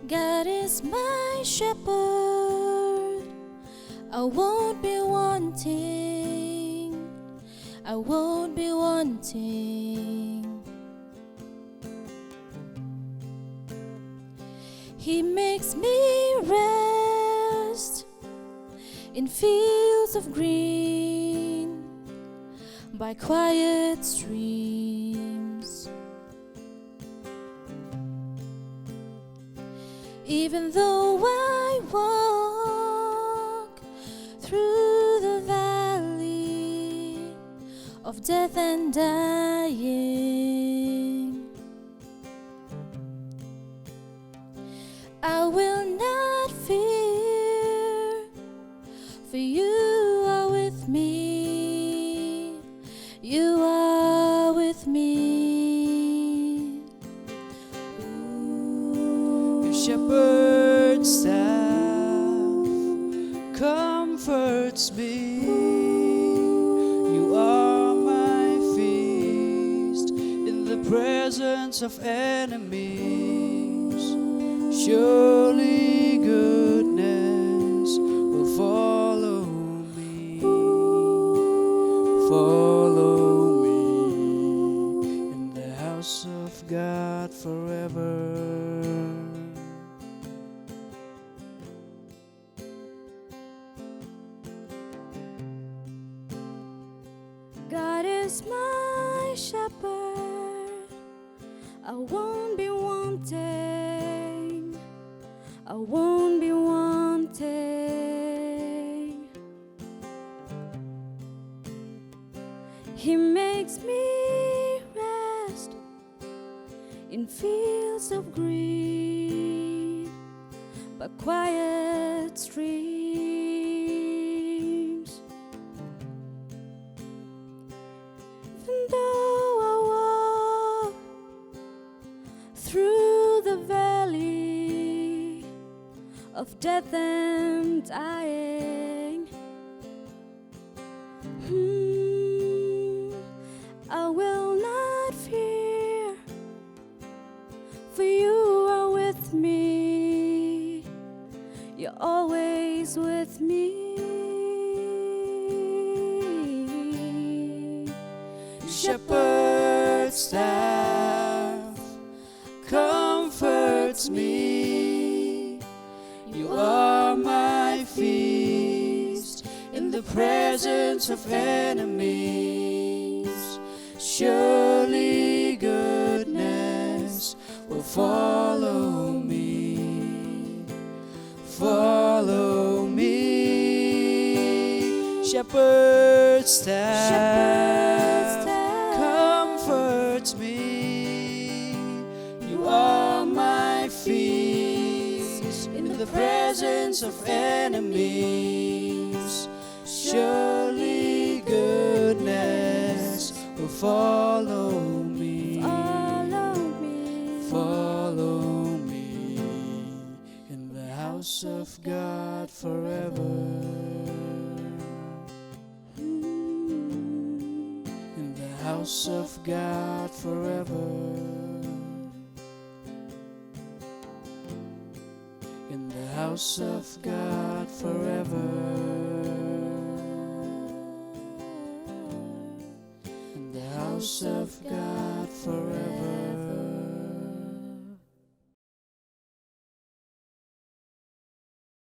God is my shepherd, I won't be wanting, I won't be wanting. He makes me rest in fields of green, by quiet streams. Even though I walk through the valley of death and dying, I will not fear, for you are with me, you are with me. Your shepherd's staff comforts me. You are my feast in the presence of enemies. Surely goodness will follow me, follow me in the house of God forever. God is my shepherd, I won't be wanting, I won't be wanting. He makes me rest in fields of green, by quiet streams. Even though I walk through the valley of death and dying, I will not fear, for you are with me, you're always with me. Shepherd's staff comforts me. You are my feast in the presence of enemies. Surely goodness will follow me, follow me. Shepherd's staff comforts me. You are my feast in the presence of enemies. Surely goodness will follow me, follow me in the house of God forever. In the house of God forever. In the house of God forever. In the house of God forever.